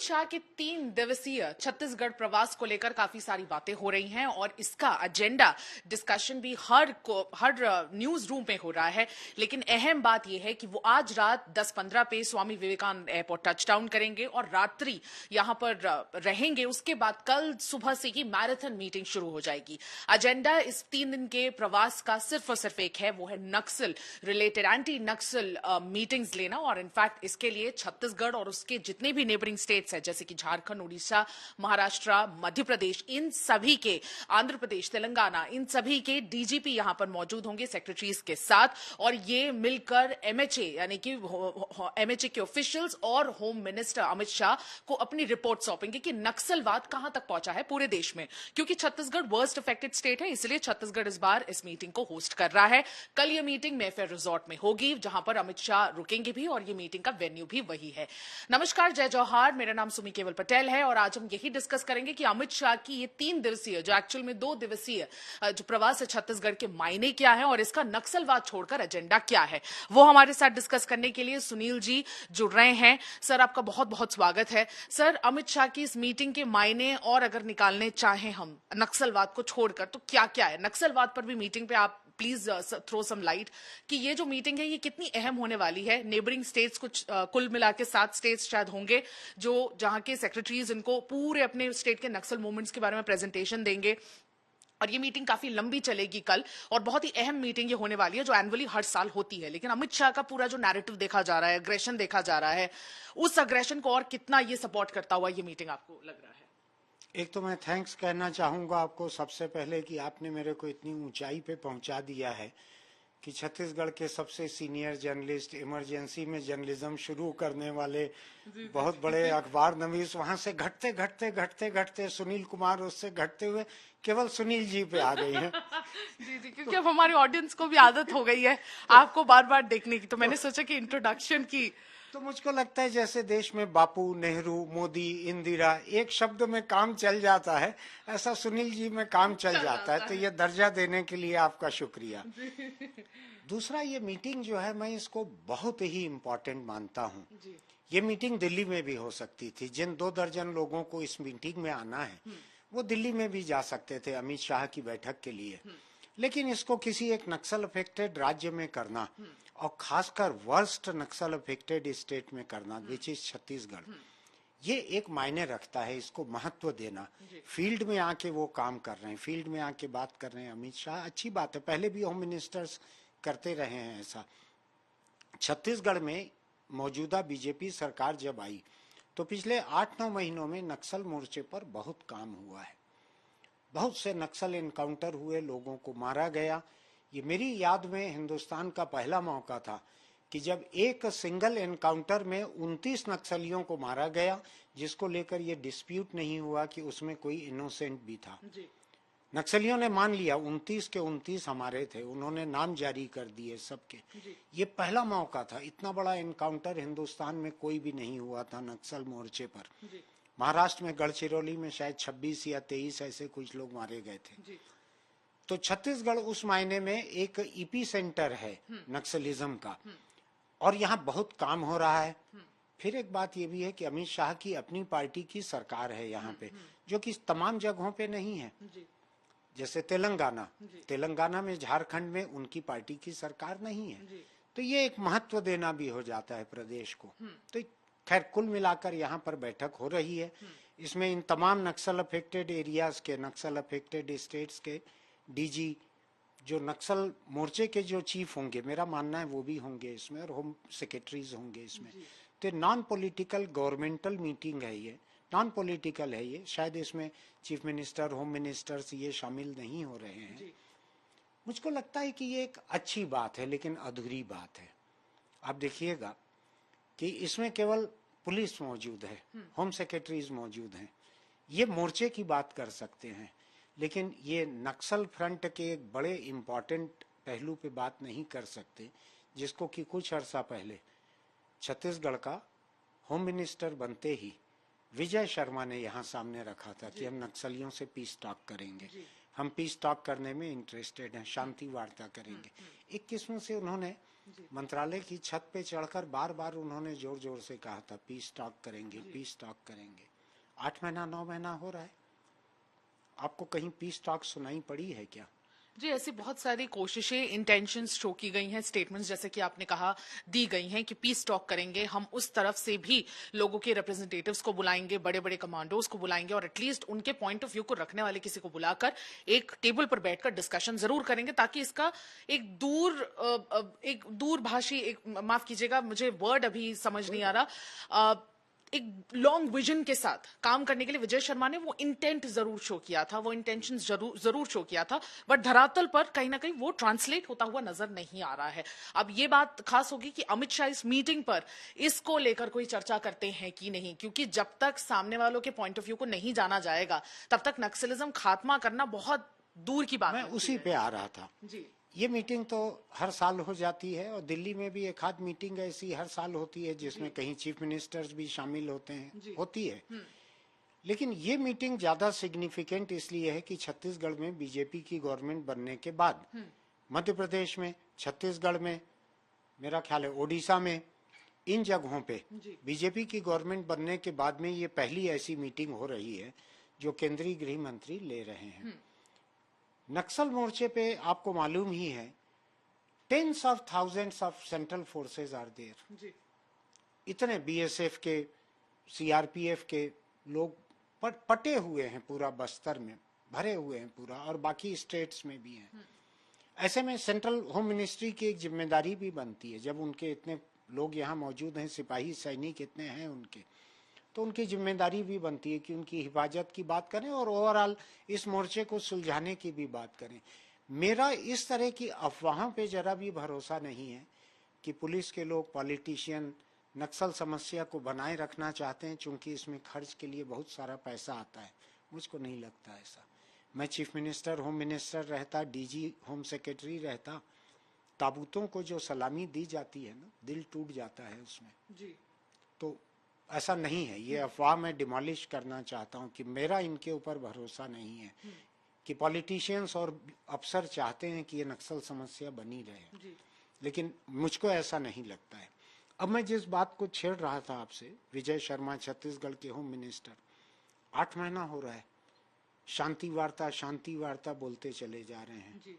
अमित शाह के 3 दिवसीय छत्तीसगढ़ प्रवास को लेकर काफी सारी बातें हो रही हैं और इसका एजेंडा डिस्कशन भी हर न्यूज रूम में हो रहा है। लेकिन अहम बात यह है कि वो आज रात 10:15 पे स्वामी विवेकानंद एयरपोर्ट टचडाउन करेंगे और रात्रि यहां पर रहेंगे। उसके बाद कल सुबह से ही मैराथन मीटिंग शुरू हो जाएगी। एजेंडा इस 3 दिन के प्रवास का सिर्फ और सिर्फ एक है, वो है नक्सल रिलेटेड एंटी नक्सल मीटिंग्स लेना। और इनफैक्ट इसके लिए छत्तीसगढ़ और उसके जितने भी नेबरिंग स्टेट्स है जैसे कि झारखंड, उड़ीसा, महाराष्ट्र, मध्य प्रदेश, इन सभी के, आंध्र प्रदेश, तेलंगाना, इन सभी के डीजीपी यहां पर मौजूद होंगे सेक्रेटरीज के साथ। और ये मिलकर एमएचए यानी कि एमएचए के ऑफिशियल्स और होम मिनिस्टर अमित शाह को अपनी रिपोर्ट सौंपेंगे कि नक्सलवाद कहां तक पहुंचा है पूरे देश में। क्योंकि छत्तीसगढ़ वर्स्ट अफेक्टेड स्टेट है, इसलिए छत्तीसगढ़ इस बार इस मीटिंग को होस्ट कर रहा है। कल ये मीटिंग मेफेयर रिजॉर्ट में होगी जहां पर अमित शाह रुकेंगे भी और ये मीटिंग का वेन्यू भी वही है। नमस्कार, जय जौहार, मेरा नाम सुमी केवल पटेल है और आज हम यही डिस्कस करेंगे कि अमित शाह की ये 3 दिवसीय, जो एक्चुअल में 2 दिवसीय जो प्रवास है छत्तीसगढ़ के, मायने क्या है और इसका नक्सलवाद छोड़कर एजेंडा क्या है। वो हमारे साथ डिस्कस करने के लिए सुनील जी जुड़ रहे हैं। सर, आपका बहुत बहुत स्वागत है। सर, अमित शाह की इस मीटिंग के मायने और अगर निकालने चाहें हम नक्सलवाद को छोड़कर तो क्या क्या है? नक्सलवाद पर भी मीटिंग पे आप प्लीज थ्रो सम लाइट कि ये जो मीटिंग है ये कितनी अहम होने वाली है। नेबरिंग स्टेट्स कुछ कुल मिला के 7 स्टेट्स शायद होंगे जो जहां के सेक्रेटरीज इनको पूरे अपने स्टेट के नक्सल मूवमेंट्स के बारे में प्रेजेंटेशन देंगे। और ये मीटिंग काफी लंबी चलेगी कल और बहुत ही अहम मीटिंग ये होने वाली है जो एनुअली हर साल होती है। लेकिन अमित शाह का पूरा जो नैरेटिव देखा जा रहा है, अग्रेशन देखा जा रहा है, उस अग्रेशन को और कितना ये सपोर्ट करता हुआ ये मीटिंग आपको लग रहा है? एक तो मैं थैंक्स कहना चाहूँगा आपको सबसे पहले कि आपने मेरे को इतनी ऊंचाई पे पहुंचा दिया है कि छत्तीसगढ़ के सबसे सीनियर जर्नलिस्ट, इमरजेंसी में जर्नलिज्म शुरू करने वाले बहुत बड़े अखबार नवीस, वहां से घटते घटते घटते घटते सुनील कुमार, उससे घटते हुए केवल सुनील जी पे आ गई हैं। जी जी, क्योंकि अब हमारी ऑडियंस को भी आदत हो गई है आपको बार बार देखने की, तो मैंने सोचा कि इंट्रोडक्शन की। तो मुझको लगता है जैसे देश में बापू, नेहरू, मोदी, इंदिरा, एक शब्द में काम चल जाता है, ऐसा सुनील जी में काम चल जाता है। तो ये दर्जा देने के लिए आपका शुक्रिया। दूसरा, ये मीटिंग जो है मैं इसको बहुत ही इम्पोर्टेंट मानता हूँ। ये मीटिंग दिल्ली में भी हो सकती थी। जिन 2 दर्जन लोगों को इस मीटिंग में आना है वो दिल्ली में भी जा सकते थे अमित शाह की बैठक के लिए। लेकिन इसको किसी एक नक्सल अफेक्टेड राज्य में करना और खासकर वर्स्ट नक्सल अफेक्टेड स्टेट में करना, विच इज छत्तीसगढ़, ये एक मायने रखता है। इसको महत्व देना, फील्ड में आके वो काम कर रहे हैं, फील्ड में आके बात कर रहे हैं अमित शाह, अच्छी बात है। पहले भी होम मिनिस्टर्स करते रहे हैं ऐसा। छत्तीसगढ़ में मौजूदा बीजेपी सरकार जब आई तो पिछले 8-9 महीनों में नक्सल मोर्चे पर बहुत काम हुआ है। बहुत से नक्सल एनकाउंटर हुए, लोगों को मारा गया। ये मेरी याद में हिंदुस्तान का पहला मौका था कि जब एक सिंगल एनकाउंटर में 29 नक्सलियों को मारा गया, जिसको लेकर ये डिस्प्यूट नहीं हुआ कि उसमें कोई इनोसेंट भी था। नक्सलियों ने मान लिया 29 के 29 हमारे थे, उन्होंने नाम जारी कर दिए सबके। ये पहला मौका था। इतना बड़ा एनकाउंटर हिंदुस्तान में कोई भी नहीं हुआ था नक्सल मोर्चे पर। महाराष्ट्र में गढ़चिरौली में शायद 26 या 23 ऐसे कुछ लोग मारे गए थे। तो छत्तीसगढ़ उस मायने में एक ईपी सेंटर है नक्सलिज्म का और यहाँ बहुत काम हो रहा है। फिर एक बात ये भी है कि अमित शाह की अपनी पार्टी की सरकार है यहाँ पे, जो कि तमाम जगहों पे नहीं है। जैसे तेलंगाना में, झारखंड में उनकी पार्टी की सरकार नहीं है। तो ये एक महत्व देना भी हो जाता है प्रदेश को। तो खैर, कुल मिलाकर यहाँ पर बैठक हो रही है। इसमें इन तमाम नक्सल अफेक्टेड एरियाज के, नक्सल अफेक्टेड स्टेट्स के डीजी, जो नक्सल मोर्चे के जो चीफ होंगे, मेरा मानना है वो भी होंगे इसमें, और होम सेक्रेटरीज होंगे इसमें। तो नॉन पॉलिटिकल गवर्नमेंटल मीटिंग है ये, नॉन पॉलिटिकल है ये। शायद इसमें चीफ मिनिस्टर, होम मिनिस्टर्स ये शामिल नहीं हो रहे हैं। मुझको लगता है कि ये एक अच्छी बात है, लेकिन अधूरी बात है। आप देखिएगा कि इसमें केवल पुलिस मौजूद है, होम सेक्रेटरीज मौजूद हैं, ये मोर्चे की बात कर सकते हैं, लेकिन ये नक्सल फ्रंट के एक बड़े इम्पोर्टेंट पहलू पे बात नहीं कर सकते, जिसको कि कुछ अर्सा पहले छत्तीसगढ़ का होम मिनिस्टर बनते ही विजय शर्मा ने यहाँ सामने रखा था कि हम नक्सलियों से पीस टॉक करेंगे। हम पीस टॉक करने में इंटरेस्टेड हैं, शांति वार्ता करेंगे। एक किस्म से उन्होंने मंत्रालय की छत पे चढ़कर बार बार उन्होंने जोर जोर से कहा था पीस टॉक करेंगे, पीस टॉक करेंगे। 8 महीना 9 महीना हो रहा है, आपको कहीं पीस टॉक सुनाई पड़ी है क्या? जी, ऐसी बहुत सारी कोशिशें, इंटेंशंस शो की गई हैं, स्टेटमेंट्स जैसे कि आपने कहा दी गई हैं कि पीस टॉक करेंगे, हम उस तरफ से भी लोगों के रिप्रेजेंटेटिव्स को बुलाएंगे, बड़े बड़े कमांडोज को बुलाएंगे और एटलीस्ट उनके पॉइंट ऑफ व्यू को रखने वाले किसी को बुलाकर एक टेबल पर बैठकर डिस्कशन जरूर करेंगे, ताकि इसका एक दूरभाषी, माफ कीजिएगा मुझे वर्ड अभी समझ नहीं आ रहा, एक लॉन्ग विजन के साथ काम करने के लिए विजय शर्मा ने वो इंटेंट जरूर शो किया था, वो इंटेंशन जरूर शो किया था, बट धरातल पर कहीं ना कहीं वो ट्रांसलेट होता हुआ नजर नहीं आ रहा है। अब ये बात खास होगी कि अमित शाह इस मीटिंग पर इसको लेकर कोई चर्चा करते हैं कि नहीं, क्योंकि जब तक सामने वालों के पॉइंट ऑफ व्यू को नहीं जाना जाएगा तब तक नक्सलिज्म खात्मा करना बहुत दूर की बात मैं उसी पे आ रहा था जी। ये मीटिंग तो हर साल हो जाती है और दिल्ली में भी एक आध मीटिंग ऐसी हर साल होती है जिसमें कहीं चीफ मिनिस्टर्स भी शामिल होते हैं, होती है। लेकिन ये मीटिंग ज्यादा सिग्निफिकेंट इसलिए है कि छत्तीसगढ़ में बीजेपी की गवर्नमेंट बनने के बाद मध्य प्रदेश में, छत्तीसगढ़ में, मेरा ख्याल है ओडिशा में, इन जगहों पे बीजेपी की गवर्नमेंट बनने के बाद में ये पहली ऐसी मीटिंग हो रही है जो केंद्रीय गृह मंत्री ले रहे हैं। नक्सल मोर्चे पे आपको मालूम ही है tens of thousands of central forces are there. इतने बीएसएफ के, सीआरपीएफ के लोग पटे हुए हैं, पूरा बस्तर में भरे हुए हैं पूरा, और बाकी स्टेट्स में भी हैं। ऐसे में सेंट्रल होम मिनिस्ट्री की एक जिम्मेदारी भी बनती है, जब उनके इतने लोग यहाँ मौजूद हैं, सिपाही सैनिक इतने हैं उनके, तो उनकी जिम्मेदारी भी बनती है कि उनकी हिफाजत की बात करें और ओवरऑल इस मोर्चे को सुलझाने की भी बात करें। मेरा इस तरह की अफवाहों पे जरा भी भरोसा नहीं है कि पुलिस के लोग, पॉलिटिशियन नक्सल समस्या को बनाए रखना चाहते हैं, चूंकि इसमें खर्च के लिए बहुत सारा पैसा आता है। मुझको नहीं लगता ऐसा। मैं चीफ मिनिस्टर, होम मिनिस्टर रहता, डीजी होम सेक्रेटरी रहता, ताबूतों को जो सलामी दी जाती है ना, दिल टूट जाता है उसमें जी। तो ऐसा नहीं है, ये अफवाह मैं डिमोलिश करना चाहता हूँ कि मेरा इनके ऊपर भरोसा नहीं है कि पॉलिटिशियंस और अफसर चाहते हैं कि ये नक्सल समस्या बनी रहे, लेकिन मुझको ऐसा नहीं लगता है। अब मैं जिस बात को छेड़ रहा था आपसे, विजय शर्मा छत्तीसगढ़ के होम मिनिस्टर, 8 महीना हो रहा है शांति वार्ता बोलते चले जा रहे हैं।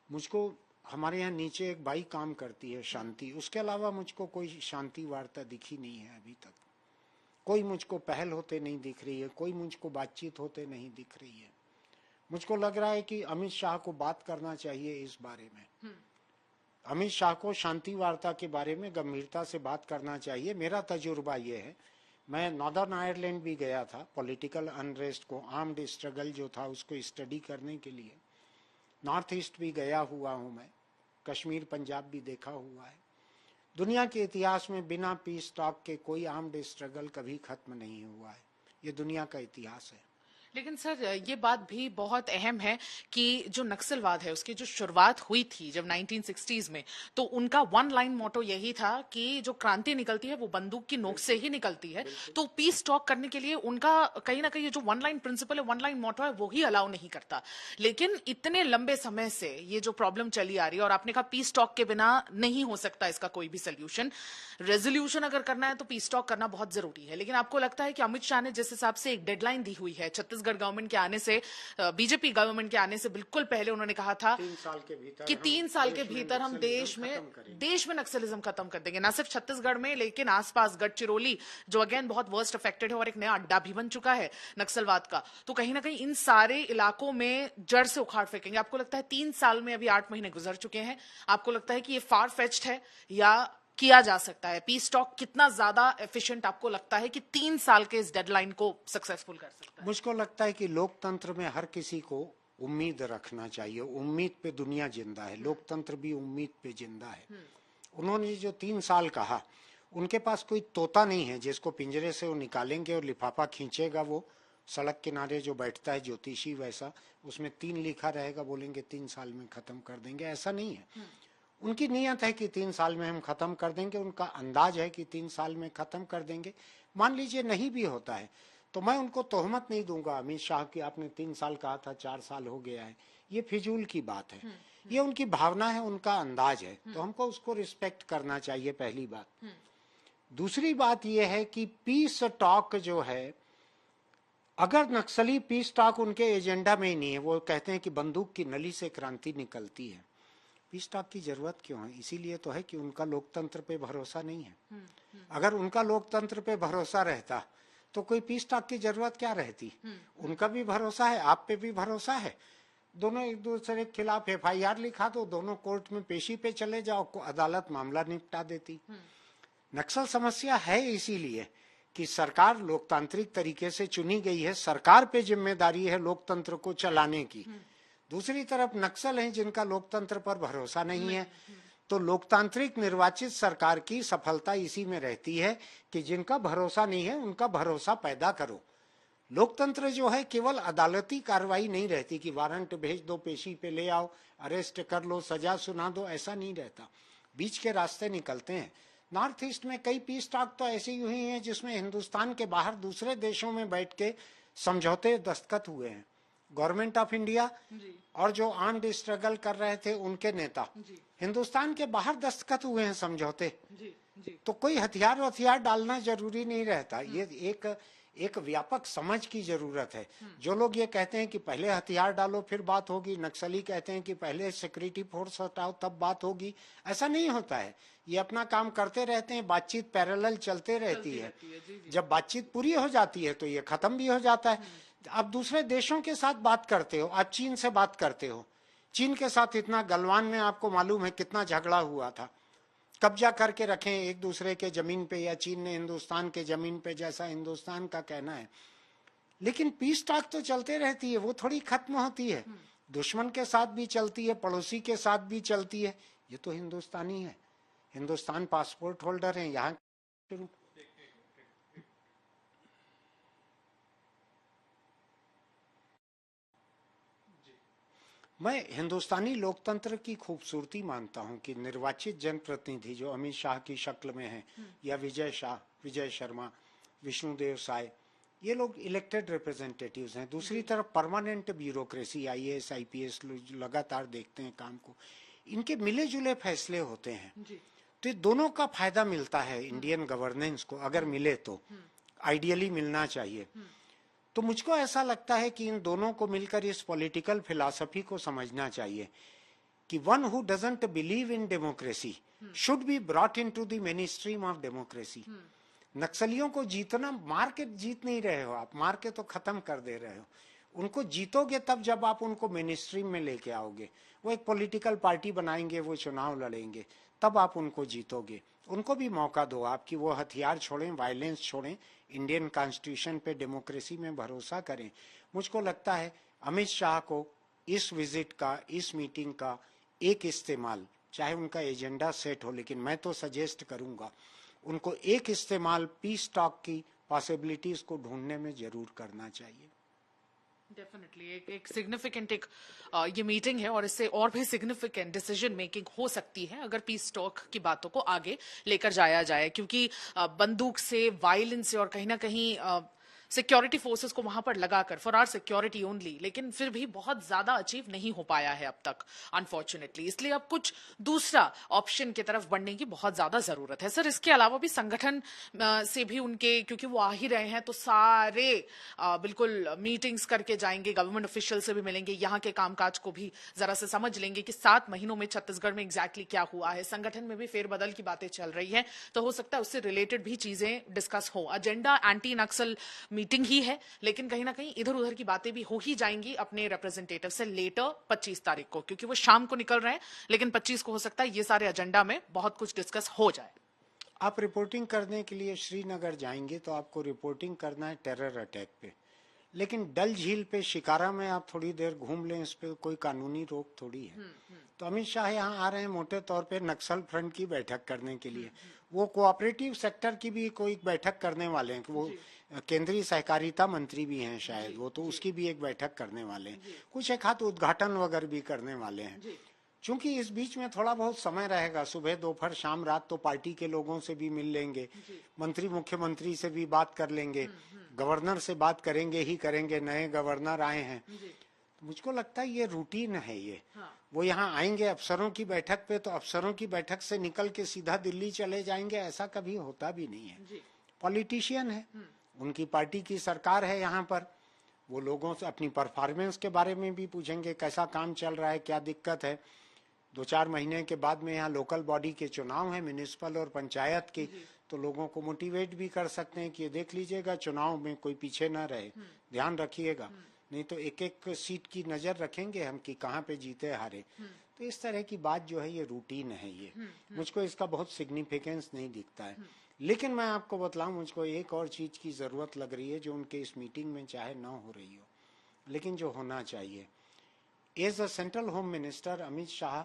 मुझको हमारे यहाँ नीचे एक बाई काम करती है शांति, उसके अलावा मुझको कोई शांति वार्ता दिखी नहीं है अभी तक। कोई मुझको पहल होते नहीं दिख रही है, कोई मुझको बातचीत होते नहीं दिख रही है। मुझको लग रहा है कि अमित शाह को बात करना चाहिए इस बारे में। अमित शाह को शांति वार्ता के बारे में गंभीरता से बात करना चाहिए। मेरा तजुर्बा ये है, मैं नॉर्दर्न आयरलैंड भी गया था पॉलिटिकल अनरेस्ट को, आर्म्ड स्ट्रगल जो था उसको स्टडी करने के लिए। नॉर्थ ईस्ट भी गया हुआ हूँ मैं, कश्मीर पंजाब भी देखा हुआ है। दुनिया के इतिहास में बिना पीस टॉक के कोई आर्म्ड स्ट्रगल कभी खत्म नहीं हुआ है, ये दुनिया का इतिहास है। लेकिन सर ये बात भी बहुत अहम है कि जो नक्सलवाद है उसकी जो शुरुआत हुई थी जब 1960s में, तो उनका वन लाइन मोटो यही था कि जो क्रांति निकलती है वो बंदूक की नोक से ही निकलती है। तो पीस टॉक करने के लिए उनका कहीं ना कहीं जो वन लाइन प्रिंसिपल है, वन लाइन मोटो है, वो ही अलाउ नहीं करता। लेकिन इतने लंबे समय से ये जो प्रॉब्लम चली आ रही है, और आपने कहा पीस टॉक के बिना नहीं हो सकता इसका कोई भी सोल्यूशन, रेजोल्यूशन अगर करना है तो पीस टॉक करना बहुत जरूरी है। लेकिन आपको लगता है कि अमित शाह ने जिस हिसाब से एक डेडलाइन दी हुई है, छत्तीसगढ़ गवर्नमेंट के आने से, बीजेपी गवर्नमेंट के आने से बिल्कुल पहले उन्होंने कहा था 3 साल के भीतर कि 3 साल के भीतर हम देश में नक्सलिज्म खत्म कर देंगे, ना सिर्फ छत्तीसगढ़ में लेकिन आसपास गढ़चिरौली जो अगेन बहुत वर्स्ट अफेक्टेड है और एक नया अड्डा भी बन चुका है नक्सलवाद का, तो कहीं ना कहीं इन सारे इलाकों में जड़ से उखाड़ फेंकेंगे। आपको लगता है 3 साल में, अभी 8 महीने गुजर चुके हैं, आपको लगता है कि ये फार फेच्ड है या किया जा सकता है? पीस टॉक कितना ज्यादा एफिशिएंट आपको लगता है कि 3 साल के इस डेडलाइन को सक्सेसफुल कर सकता है? मुझको लगता है कि लोकतंत्र में हर किसी को उम्मीद रखना चाहिए। उम्मीद पे दुनिया जिंदा है, लोकतंत्र भी उम्मीद पे जिंदा है। उन्होंने जो 3 साल कहा, उनके पास कोई तोता नहीं है जिसको पिंजरे से वो निकालेंगे और लिफाफा खींचेगा, वो सड़क किनारे जो बैठता है ज्योतिषी वैसा, उसमें 3 लिखा रहेगा, बोलेंगे 3 साल में खत्म कर देंगे। ऐसा नहीं है। उनकी नीयत है कि 3 साल में हम खत्म कर देंगे, उनका अंदाज है कि 3 साल में खत्म कर देंगे। मान लीजिए नहीं भी होता है तो मैं उनको तोहमत नहीं दूंगा अमित शाह की आपने 3 साल कहा था, 4 साल हो गया है, ये फिजूल की बात है। ये उनकी भावना है, उनका अंदाज है, तो हमको उसको रिस्पेक्ट करना चाहिए, पहली बात। दूसरी बात यह है कि पीस टॉक जो है, अगर नक्सली पीस टॉक उनके एजेंडा में ही नहीं है, वो कहते हैं कि बंदूक की नली से क्रांति निकलती है, पीस टॉक की जरूरत क्यों है? इसीलिए तो है कि उनका लोकतंत्र पे भरोसा नहीं है। अगर उनका लोकतंत्र पे भरोसा रहता तो कोई पीस टॉक की जरूरत क्या रहती? उनका भी भरोसा है, आप पे भी भरोसा है, दोनों एक दूसरे के खिलाफ FIR लिखा दो, दोनों कोर्ट में पेशी पे चले जाओ, अदालत मामला निपटा देती। नक्सल समस्या है इसीलिए कि सरकार लोकतांत्रिक तरीके से चुनी गई है, सरकार पे जिम्मेदारी है लोकतंत्र को चलाने की। दूसरी तरफ नक्सल हैं जिनका लोकतंत्र पर भरोसा नहीं है, तो लोकतांत्रिक निर्वाचित सरकार की सफलता इसी में रहती है कि जिनका भरोसा नहीं है उनका भरोसा पैदा करो। लोकतंत्र जो है केवल अदालती कार्रवाई नहीं रहती कि वारंट भेज दो, पेशी पे ले आओ, अरेस्ट कर लो, सजा सुना दो, ऐसा नहीं रहता, बीच के रास्ते निकलते हैं। नॉर्थ ईस्ट में कई पीस टॉक तो ऐसी हुई हैं जिसमें हिंदुस्तान के बाहर दूसरे देशों में बैठ के समझौते दस्तखत हुए हैं, गवर्नमेंट ऑफ इंडिया और जो आर्म्ड स्ट्रगल कर रहे थे उनके नेता, हिंदुस्तान के बाहर दस्तखत हुए हैं समझौते। तो कोई हथियार डालना जरूरी नहीं रहता, ये एक व्यापक समझ की जरूरत है। जो लोग ये कहते हैं कि पहले हथियार डालो फिर बात होगी, नक्सली कहते हैं कि पहले सिक्योरिटी फोर्स हटाओ तब बात होगी, ऐसा नहीं होता है। ये अपना काम करते रहते हैं, बातचीत पैरेलल चलते रहती है। जब बातचीत पूरी हो जाती है तो ये खत्म भी हो जाता है। आप दूसरे देशों के साथ बात करते हो, आप चीन से बात करते हो, चीन के साथ इतना गलवान में आपको मालूम है कितना झगड़ा हुआ था, कब्जा करके रखें एक दूसरे के जमीन पे, या चीन ने हिंदुस्तान के जमीन पे, जैसा हिंदुस्तान का कहना है। लेकिन पीस टॉक तो चलते रहती है, वो थोड़ी खत्म होती है। दुश्मन के साथ भी चलती है, पड़ोसी के साथ भी चलती है। ये तो हिंदुस्तानी है, हिंदुस्तान पासपोर्ट होल्डर है यहाँ। मैं हिंदुस्तानी लोकतंत्र की खूबसूरती मानता हूं कि निर्वाचित जनप्रतिनिधि जो अमित शाह की शक्ल में है, या विजय शाह, विजय शर्मा, विष्णुदेव साय, ये लोग इलेक्टेड रिप्रेजेंटेटिव्स हैं। दूसरी तरफ परमानेंट ब्यूरोक्रेसी, IAS IPS लगातार देखते हैं काम को, इनके मिले जुले फैसले होते हैं। तो ये दोनों का फायदा मिलता है इंडियन गवर्नेंस को, अगर मिले तो आइडियली मिलना चाहिए। तो मुझको ऐसा लगता है कि इन दोनों को मिलकर इस पॉलिटिकल फिलॉसफी को समझना चाहिए कि one who doesn't believe in democracy should be brought into the main stream of democracy. नक्सलियों को जीतना, मार के जीत नहीं रहे हो आप, मार के तो खत्म कर दे रहे हो। उनको जीतोगे तब जब आप उनको मेन स्ट्रीम में लेके आओगे, वो एक पॉलिटिकल पार्टी बनाएंगे, वो चुनाव लड़ेंगे, तब आप उनको जीतोगे। उनको भी मौका दो आपकी वो हथियार छोड़ें, वायलेंस छोड़ें, इंडियन कॉन्स्टिट्यूशन पे, डेमोक्रेसी में भरोसा करें। मुझको लगता है अमित शाह को इस विजिट का, इस मीटिंग का एक इस्तेमाल, चाहे उनका एजेंडा सेट हो, लेकिन मैं तो सजेस्ट करूंगा उनको एक इस्तेमाल पीस टॉक की पॉसिबिलिटीज को ढूंढने में जरूर करना चाहिए। डेफिनेटली एक सिग्निफिकेंट ये मीटिंग है, और इससे और भी सिग्निफिकेंट डिसीजन मेकिंग हो सकती है अगर पीस टॉक की बातों को आगे लेकर जाया जाए, क्योंकि बंदूक से, वायलेंस से, और कहीं ना कहीं सिक्योरिटी फोर्सेस को वहां पर लगाकर फॉर आवर सिक्योरिटी ओनली, लेकिन फिर भी बहुत ज्यादा अचीव नहीं हो पाया है अब तक अनफॉर्चुनेटली। इसलिए अब कुछ दूसरा ऑप्शन की तरफ बढ़ने की बहुत ज्यादा जरूरत है। सर, इसके अलावा भी संगठन से भी उनके, क्योंकि वो आ ही रहे हैं तो सारे बिल्कुल मीटिंग्स करके जाएंगे, गवर्नमेंट ऑफिशियल से भी मिलेंगे, यहाँ के कामकाज को भी जरा से समझ लेंगे कि 7 महीनों में छत्तीसगढ़ में एग्जैक्टली क्या हुआ है। संगठन में भी फेरबदल की बातें चल रही है, तो हो सकता है उससे रिलेटेड भी चीजें डिस्कस हो। एजेंडा एंटी नक्सल मीटिंग ही है, लेकिन कहीं ना कहीं इधर उधर की बातें भी हो ही जाएंगी अपने रिप्रेजेंटेटिव से लेटर 25 तारीख को, क्योंकि वो शाम को निकल रहे हैं, लेकिन 25 को हो सकता है ये सारे एजेंडा में बहुत कुछ डिस्कस हो जाए। आप रिपोर्टिंग करने के लिए श्रीनगर जाएंगे तो आपको रिपोर्टिंग करना है टेरर अटैक पे, लेकिन डल झील पे, शिकारा में आप थोड़ी देर घूम लें, इस पे कोई कानूनी रोक थोड़ी है। तो अमित शाह यहाँ आ रहे हैं मोटे तौर पे नक्सल फ्रंट की बैठक करने के लिए। वो कोऑपरेटिव सेक्टर की भी कोई बैठक करने वाले हैं, वो केंद्रीय सहकारिता मंत्री भी हैं शायद, वो तो उसकी भी एक बैठक करने वाले हैं, कुछ एक हाथ उद्घाटन वगैरह भी करने वाले हैं। चूंकि इस बीच में थोड़ा बहुत समय रहेगा, सुबह दोपहर शाम रात तो पार्टी के लोगों से भी मिल लेंगे, मंत्री मुख्यमंत्री से भी बात कर लेंगे, गवर्नर से बात करेंगे ही करेंगे, नए गवर्नर आए हैं। तो मुझको लगता है ये रूटीन है ये। वो यहाँ आएंगे अफसरों की बैठक पे, तो अफसरों की बैठक से निकल के सीधा दिल्ली चले जाएंगे, ऐसा कभी होता भी नहीं है। पॉलिटिशियन है, उनकी पार्टी की सरकार है यहाँ पर, वो लोगों से अपनी परफॉर्मेंस के बारे में भी पूछेंगे, कैसा काम चल रहा है, क्या दिक्कत है। 2-4 महीने के बाद में यहाँ लोकल बॉडी के चुनाव है, म्युनिसिपल और पंचायत के, तो लोगों को मोटिवेट भी कर सकते हैं कि ये देख लीजिएगा चुनाव में कोई पीछे ना रहे, ध्यान रखिएगा, नहीं तो एक एक सीट की नजर रखेंगे हम कि कहाँ पे जीते हारे। तो इस तरह की बात जो है ये रूटीन है ये, मुझको इसका बहुत सिग्निफिकेंस नहीं दिखता है। लेकिन मैं आपको बतलाऊं, मुझको एक और चीज की जरूरत लग रही है जो उनके इस मीटिंग में चाहे ना हो रही हो, लेकिन जो होना चाहिए। As a central home minister Amit Shah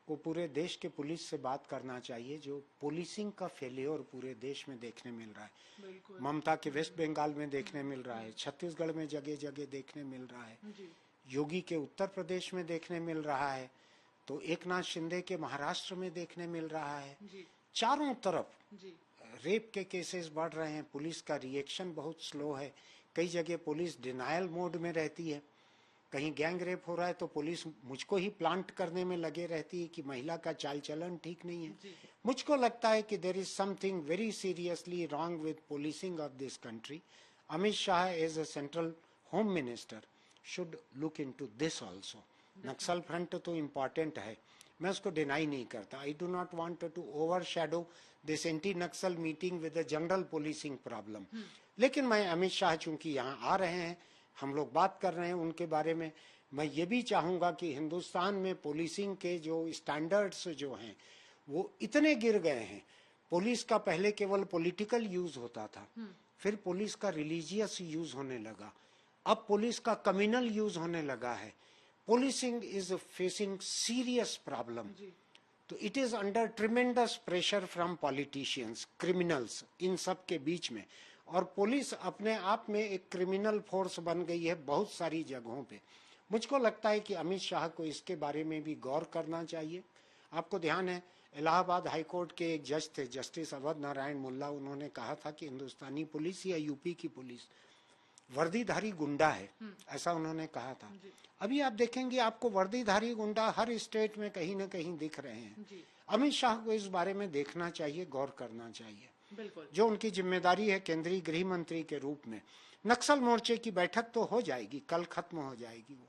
को पूरे देश के पुलिस से बात करना चाहिए, जो पुलिसिंग का फेलियर पूरे देश में देखने मिल रहा है। ममता के वेस्ट बंगाल में देखने मिल रहा है, छत्तीसगढ़ में जगह जगह देखने मिल रहा है, योगी के उत्तर प्रदेश में देखने मिल रहा है, तो एकनाथ शिंदे के महाराष्ट्र में देखने मिल रहा है। चारों तरफ रेप के केसेस बढ़ रहे हैं, पुलिस का रिएक्शन बहुत स्लो है, कई जगह पुलिस डिनायल मोड में रहती है, कहीं गैंग रेप हो रहा है तो पुलिस मुझको ही प्लांट करने में लगे रहती है कि महिला का चाल चलन ठीक नहीं है। मुझको लगता है कि there is something very seriously wrong with policing of this country. Amit Shah as a central home minister should look into this also. Naxal front तो इम्पोर्टेंट है, मैं उसको डिनाई नहीं करता। I do not want to overshadow this anti Naxal meeting with the general policing problem. लेकिन मैं अमित शाह चूंकि यहाँ आ रहे हैं, हम लोग बात कर रहे हैं उनके बारे में, मैं ये भी चाहूंगा कि हिंदुस्तान में पुलिसिंग के जो स्टैंडर्ड्स जो हैं वो इतने गिर गए हैं। पुलिस का पहले केवल पॉलिटिकल यूज होता था, फिर पुलिस का रिलीजियस यूज होने लगा, अब पुलिस का कम्युनल यूज होने लगा है। Policing is facing serious problem, तो it is under tremendous pressure from politicians, criminals, इन सब के बीच में। और पुलिस अपने आप में एक क्रिमिनल फोर्स बन गई है बहुत सारी जगहों पे। मुझको लगता है कि अमित शाह को इसके बारे में भी गौर करना चाहिए। आपको ध्यान है, इलाहाबाद हाईकोर्ट के एक जज थे, जस्टिस अवध नारायण मुल्ला, उन्होंने कहा था कि हिंदुस्तानी पुलिस या यूपी की पुलिस वर्दीधारी गुंडा है, ऐसा उन्होंने कहा था। अभी आप देखेंगे आपको वर्दीधारी गुंडा हर स्टेट में कहीं ना कहीं दिख रहे हैं। अमित शाह को इस बारे में देखना चाहिए, गौर करना चाहिए। जो उनकी जिम्मेदारी है केंद्रीय गृह मंत्री के रूप में। नक्सल मोर्चे की बैठक तो हो जाएगी, कल खत्म हो जाएगी वो,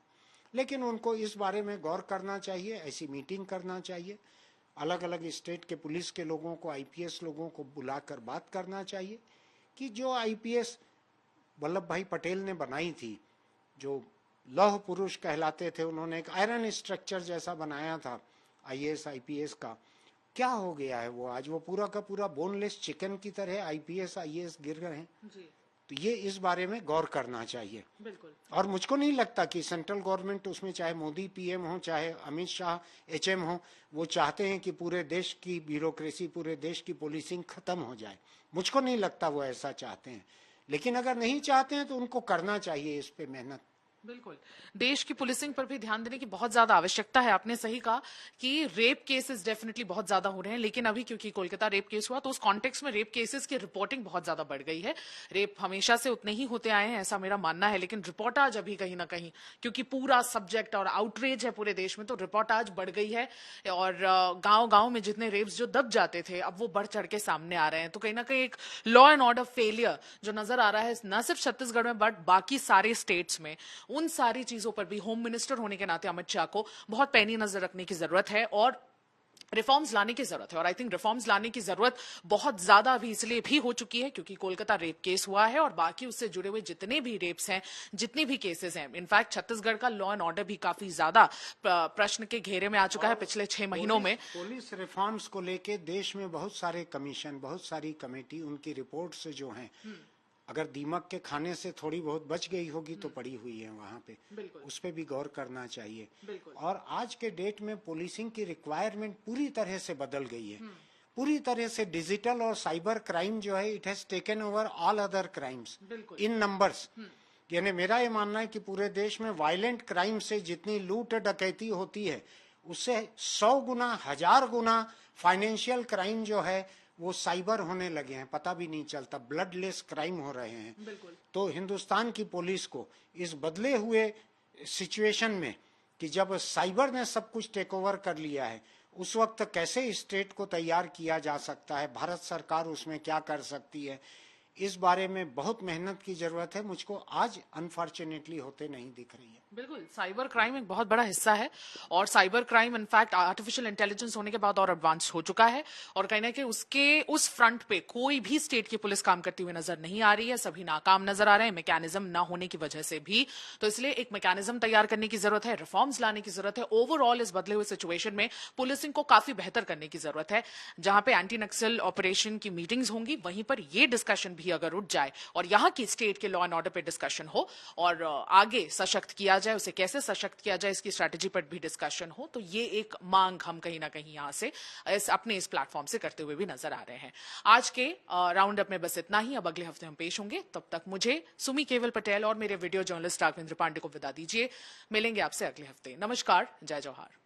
लेकिन उनको इस बारे में गौर करना चाहिए, ऐसी मीटिंग करना चाहिए, अलग अलग स्टेट के पुलिस के लोगों को, आईपीएस लोगों को बुलाकर बात करना चाहिए कि जो आईपीएस वल्लभ भाई पटेल ने बनाई थी, जो लौह पुरुष कहलाते थे, उन्होंने एक आयरन स्ट्रक्चर जैसा बनाया था आईएएस आईपीएस का, क्या हो गया है वो? आज वो पूरा का पूरा बोनलेस चिकन की तरह आईपीएस आईएएस गिर गए हैं। तो ये इस बारे में गौर करना चाहिए। बिल्कुल। और मुझको नहीं लगता कि सेंट्रल गवर्नमेंट, उसमें चाहे मोदी पीएम हो चाहे अमित शाह एचएम हो, वो चाहते हैं कि पूरे देश की ब्यूरोक्रेसी, पूरे देश की पुलिसिंग खत्म हो जाए। मुझको नहीं लगता वो ऐसा चाहते हैं, लेकिन अगर नहीं चाहते हैं तो उनको करना चाहिए इस पे मेहनत। बिल्कुल, देश की पुलिसिंग पर भी ध्यान देने की बहुत ज्यादा आवश्यकता है। आपने सही कहा कि रेप केसेस डेफिनेटली बहुत ज्यादा हो रहे हैं, लेकिन अभी क्योंकि कोलकाता रेप केस हुआ तो उस कॉन्टेक्स्ट में रेप केसेस की रिपोर्टिंग बहुत ज्यादा बढ़ गई है। रेप हमेशा से उतने ही होते आए हैं, ऐसा मेरा मानना है, लेकिन रिपोर्टाज अभी कहीं ना कहीं, क्योंकि पूरा सब्जेक्ट और आउटरीच है पूरे देश में, तो रिपोर्टाज बढ़ गई है। और गांव गांव में जितने रेप्स जो दब जाते थे, अब वो बढ़ चढ़ के सामने आ रहे हैं। तो कहीं ना कहीं एक लॉ एंड ऑर्डर फेलियर जो नजर आ रहा है, न सिर्फ छत्तीसगढ़ में बट बाकी सारे स्टेट्स में, उन सारी चीजों पर भी होम मिनिस्टर होने के नाते अमित शाह को बहुत पैनी नजर रखने की जरूरत है और रिफॉर्म्स लाने की जरूरत है। और आई थिंक रिफॉर्म्स लाने की जरूरत बहुत ज्यादा अभी इसलिए भी हो चुकी है क्योंकि कोलकाता रेप केस हुआ है और बाकी उससे जुड़े हुए जितने भी रेप्स हैं, जितनी भी केसेस हैं, इनफैक्ट छत्तीसगढ़ का लॉ एंड ऑर्डर भी काफी ज्यादा प्रश्न के घेरे में आ चुका है पिछले 6 महीनों में। पुलिस रिफॉर्म्स को लेके देश में बहुत सारे कमीशन, बहुत सारी कमेटी, उनकी रिपोर्ट्स जो हैं, अगर दीमक के खाने से थोड़ी बहुत बच गई होगी तो पड़ी हुई है वहां पे, उस पे भी गौर करना चाहिए। और आज के डेट में पुलिसिंग की रिक्वायरमेंट पूरी तरह से बदल गई है, पूरी तरह से डिजिटल और साइबर क्राइम जो है, it has taken over all other crimes in numbers. यानी मेरा ये मानना है कि पूरे देश में वायलेंट क्राइम से जितनी लूट डकैती होती है उससे 100 गुना 1000 गुना फाइनेंशियल क्राइम जो है वो साइबर होने लगे हैं, पता भी नहीं चलता, ब्लडलेस क्राइम हो रहे हैं। बिल्कुल। तो हिंदुस्तान की पुलिस को इस बदले हुए सिचुएशन में कि जब साइबर ने सब कुछ टेक ओवर कर लिया है, उस वक्त कैसे स्टेट को तैयार किया जा सकता है, भारत सरकार उसमें क्या कर सकती है, इस बारे में बहुत मेहनत की जरूरत है। मुझको आज अनफॉर्चुनेटली होते नहीं दिख रही है। बिल्कुल, साइबर क्राइम एक बहुत बड़ा हिस्सा है और cyber crime in fact artificial intelligence होने के बाद और एडवांस हो चुका है और कहीं ना कहीं उसके उस फ्रंट पे कोई भी स्टेट की पुलिस काम करती हुई नजर नहीं आ रही है, सभी नाकाम नजर आ रहे हैं मैकेनिज्म ना होने की वजह से भी। तो इसलिए एक मैकेनिज्म तैयार करने की जरूरत है, रिफॉर्म्स लाने की जरूरत है। ओवरऑल इस बदले हुए सिचुएशन में पुलिसिंग को काफी बेहतर करने की जरूरत है। जहां पे एंटी नक्सल ऑपरेशन की मीटिंग्स होंगी वहीं पर ये डिस्कशन भी अगर उठ जाए और यहाँ की स्टेट के लॉ एंड ऑर्डर पे डिस्कशन हो और आगे सशक्त किया जाए, उसे कैसे सशक्त किया जाए इसकी स्ट्रैटेजी पर भी डिस्कशन हो, तो ये एक मांग हम कहीं ना कहीं यहां से अपने इस प्लेटफॉर्म से करते हुए भी नजर आ रहे हैं। आज के राउंड अप में बस इतना ही। अब अगले हफ्ते हम पेश होंगे, तब तक मुझे सुमी केवल पटेल और मेरे वीडियो जर्नलिस्ट राघवेंद्र पांडे को विदा दीजिए। मिलेंगे आपसे अगले हफ्ते। नमस्कार, जय जौहर।